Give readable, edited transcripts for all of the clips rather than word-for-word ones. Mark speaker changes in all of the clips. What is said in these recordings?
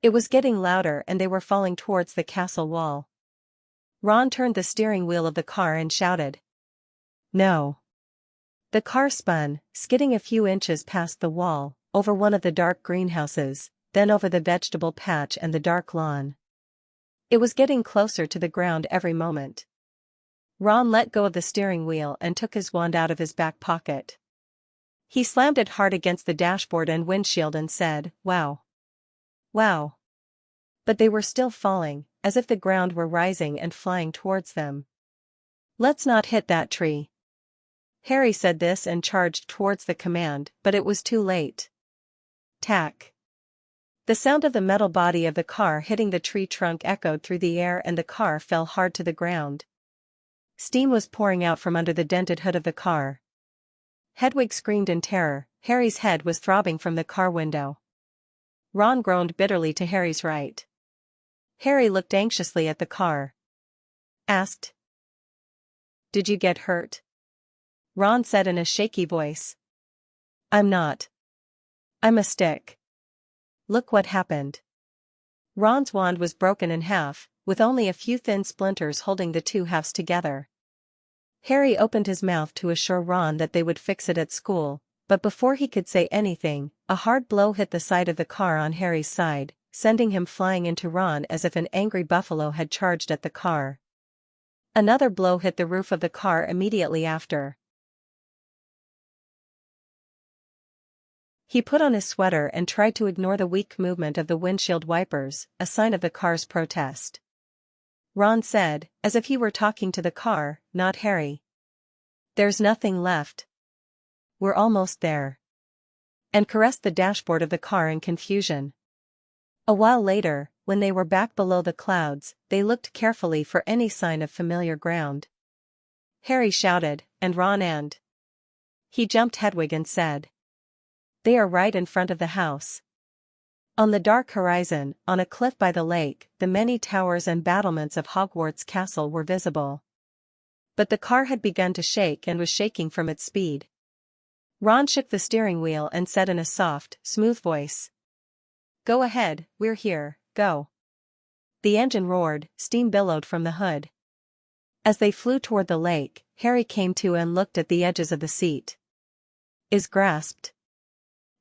Speaker 1: It was getting louder and they were falling towards the castle wall. Ron turned the steering wheel of the car and shouted. No. The car spun, skidding a few inches past the wall, over one of the dark greenhouses, then over the vegetable patch and the dark lawn. It was getting closer to the ground every moment. Ron let go of the steering wheel and took his wand out of his back pocket. He slammed it hard against the dashboard and windshield and said, "Wow. Wow." But they were still falling, as if the ground were rising and flying towards them. "Let's not hit that tree." Harry said this and charged towards the command, but it was too late. Tack. The sound of the metal body of the car hitting the tree trunk echoed through the air and the car fell hard to the ground. Steam was pouring out from under the dented hood of the car. Hedwig screamed in terror. Harry's head was throbbing from the car window. Ron groaned bitterly to Harry's right. Harry looked anxiously at the car. Asked. "Did you get hurt?" Ron said in a shaky voice. "I'm not. I'm a stick. Look what happened." Ron's wand was broken in half, with only a few thin splinters holding the two halves together. Harry opened his mouth to assure Ron that they would fix it at school, but before he could say anything, a hard blow hit the side of the car on Harry's side, sending him flying into Ron as if an angry buffalo had charged at the car. Another blow hit the roof of the car immediately after. He put on his sweater and tried to ignore the weak movement of the windshield wipers, a sign of the car's protest. Ron said, as if he were talking to the car, not Harry. "There's nothing left. We're almost there." And caressed the dashboard of the car in confusion. A while later, when they were back below the clouds, they looked carefully for any sign of familiar ground. Harry shouted, and Ron and. He jumped Hedwig and said. "They are right in front of the house." On the dark horizon, on a cliff by the lake, the many towers and battlements of Hogwarts Castle were visible. But the car had begun to shake and was shaking from its speed. Ron shook the steering wheel and said in a soft, smooth voice. "Go ahead, we're here, go." The engine roared, steam billowed from the hood. As they flew toward the lake, Harry came to and looked at the edges of the seat. Is grasped.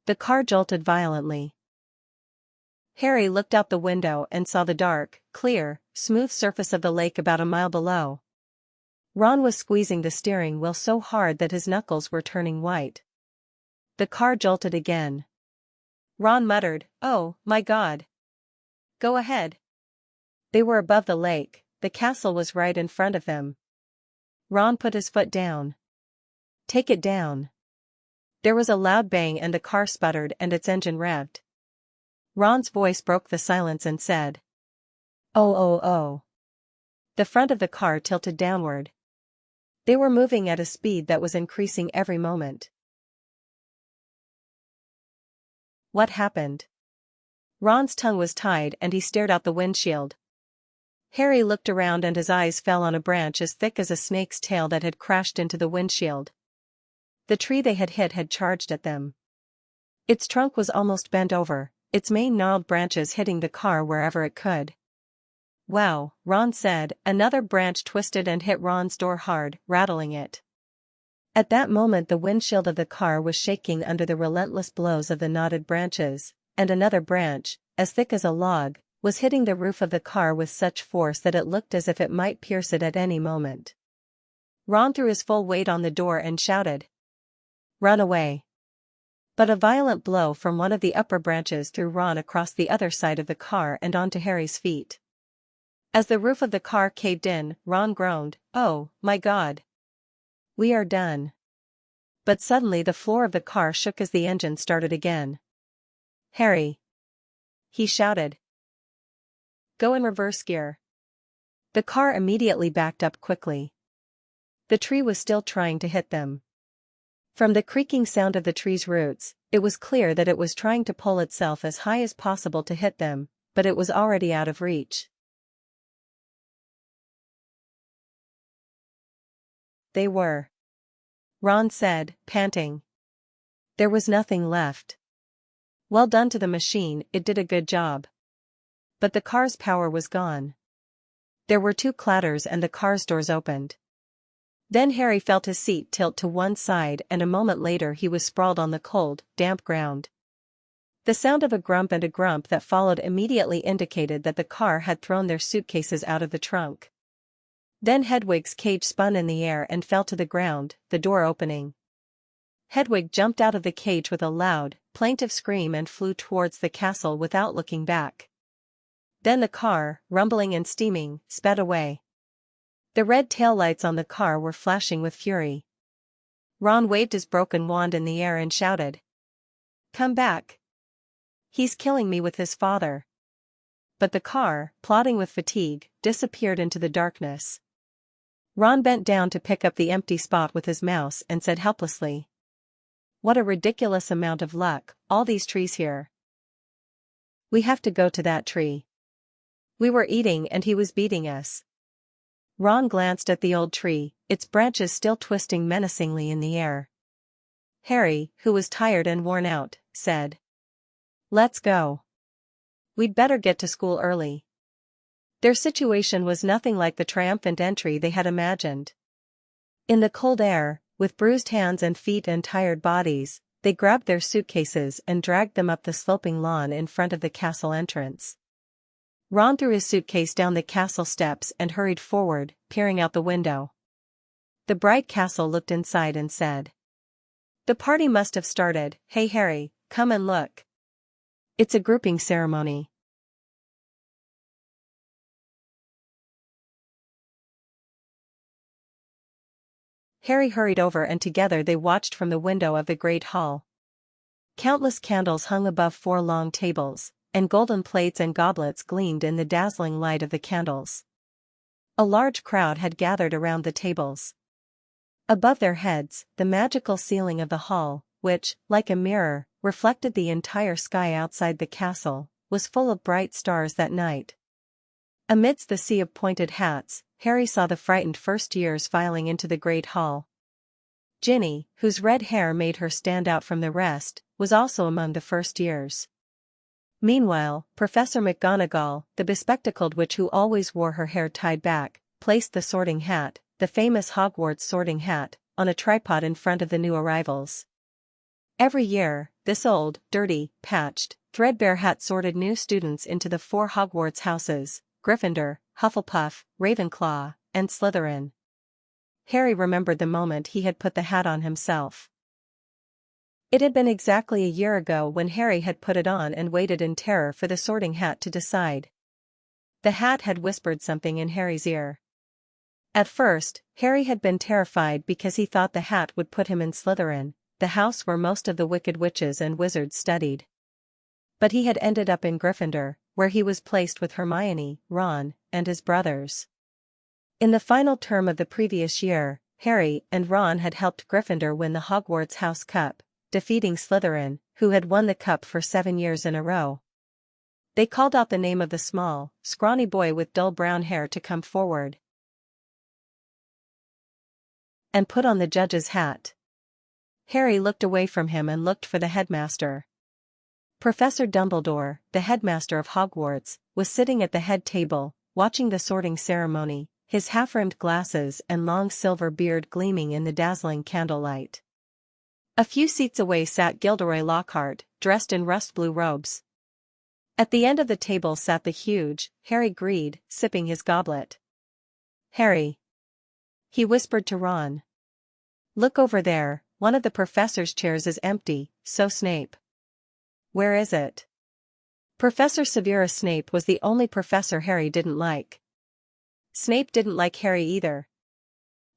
Speaker 1: The car jolted violently. Harry looked out the window and saw the dark, clear, smooth surface of the lake about a mile below. Ron was squeezing the steering wheel so hard that his knuckles were turning white. The car jolted again. Ron muttered, "Oh, my God." "Go ahead." They were above the lake, the castle was right in front of them. Ron put his foot down. "Take it down." There was a loud bang and the car sputtered and its engine revved. Ron's voice broke the silence and said. "Oh, oh, oh." The front of the car tilted downward. They were moving at a speed that was increasing every moment. What happened? Ron's tongue was tied and he stared out the windshield. Harry looked around and his eyes fell on a branch as thick as a snake's tail that had crashed into the windshield. The tree they had hit had charged at them. Its trunk was almost bent over, its main gnarled branches hitting the car wherever it could. "Wow," Ron said. Another branch twisted and hit Ron's door hard, rattling it. At that moment the windshield of the car was shaking under the relentless blows of the knotted branches, and another branch, as thick as a log, was hitting the roof of the car with such force that it looked as if it might pierce it at any moment. Ron threw his full weight on the door and shouted. "Run away." But a violent blow from one of the upper branches threw Ron across the other side of the car and onto Harry's feet. As the roof of the car caved in, Ron groaned, "Oh, my God. We are done." But suddenly the floor of the car shook as the engine started again. "Harry!" he shouted. "Go in reverse gear." The car immediately backed up quickly. The tree was still trying to hit them. From the creaking sound of the tree's roots, it was clear that it was trying to pull itself as high as possible to hit them, but it was already out of reach. They were. Ron said, panting. There was nothing left. "Well done to the machine, it did a good job." But the car's power was gone. There were two clatters and the car's doors opened. Then Harry felt his seat tilt to one side and a moment later he was sprawled on the cold, damp ground. The sound of a grump and a grump that followed immediately indicated that the car had thrown their suitcases out of the trunk. Then Hedwig's cage spun in the air and fell to the ground, the door opening. Hedwig jumped out of the cage with a loud, plaintive scream and flew towards the castle without looking back. Then the car, rumbling and steaming, sped away. The red taillights on the car were flashing with fury. Ron waved his broken wand in the air and shouted, "Come back! He's killing me with his father." But the car, plodding with fatigue, disappeared into the darkness. Ron bent down to pick up the empty spot with his mouse and said helplessly, "What a ridiculous amount of luck, all these trees here. We have to go to that tree. We were eating and he was beating us." Ron glanced at the old tree, its branches still twisting menacingly in the air. Harry, who was tired and worn out, said, "Let's go. We'd better get to school early." Their situation was nothing like the triumphant entry they had imagined. In the cold air, with bruised hands and feet and tired bodies, they grabbed their suitcases and dragged them up the sloping lawn in front of the castle entrance. Ron threw his suitcase down the castle steps and hurried forward, peering out the window. The bright castle looked inside and said, "The party must have started. Hey Harry, come and look. It's a grouping ceremony." Harry hurried over and together they watched from the window of the great hall. Countless candles hung above 4 long tables, and golden plates and goblets gleamed in the dazzling light of the candles. A large crowd had gathered around the tables. Above their heads, the magical ceiling of the hall, which, like a mirror, reflected the entire sky outside the castle, was full of bright stars that night. Amidst the sea of pointed hats, Harry saw the frightened first years filing into the great hall. Ginny, whose red hair made her stand out from the rest, was also among the first years. Meanwhile, Professor McGonagall, the bespectacled witch who always wore her hair tied back, placed the sorting hat, the famous Hogwarts sorting hat, on a tripod in front of the new arrivals. Every year, this old, dirty, patched, threadbare hat sorted new students into the 4 Hogwarts houses: Gryffindor, Hufflepuff, Ravenclaw, and Slytherin. Harry remembered the moment he had put the hat on himself. It had been exactly a year ago when Harry had put it on and waited in terror for the sorting hat to decide. The hat had whispered something in Harry's ear. At first, Harry had been terrified because he thought the hat would put him in Slytherin, the house where most of the wicked witches and wizards studied. But he had ended up in Gryffindor, where he was placed with Hermione, Ron, and his brothers. In the final term of the previous year, Harry and Ron had helped Gryffindor win the Hogwarts House Cup, defeating Slytherin, who had won the cup for 7 years in a row. They called out the name of the small, scrawny boy with dull brown hair to come forward and put on the judge's hat. Harry looked away from him and looked for the headmaster. Professor Dumbledore, the headmaster of Hogwarts, was sitting at the head table, watching the sorting ceremony, his half-rimmed glasses and long silver beard gleaming in the dazzling candlelight. A few seats away sat Gilderoy Lockhart, dressed in rust-blue robes. At the end of the table sat the huge, Harry Greed, sipping his goblet. "Harry," he whispered to Ron. "Look over there, one of the professor's chairs is empty, so Snape." "Where is it?" Professor Severus Snape was the only professor Harry didn't like. Snape didn't like Harry either.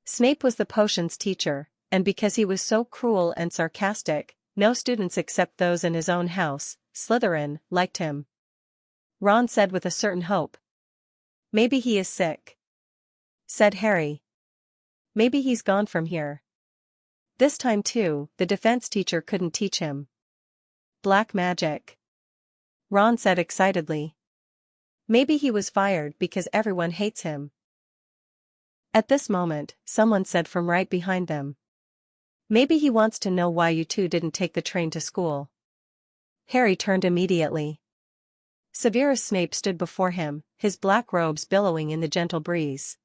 Speaker 1: Snape was the potions teacher, and because he was so cruel and sarcastic, no students except those in his own house, Slytherin, liked him. Ron said with a certain hope. "Maybe he is sick," said Harry. "Maybe he's gone from here." This time too, the defense teacher couldn't teach him black magic, Ron said excitedly. "Maybe he was fired because everyone hates him." At this moment, someone said from right behind them, "Maybe he wants to know why you two didn't take the train to school." Harry turned immediately. Severus Snape stood before him, his black robes billowing in the gentle breeze.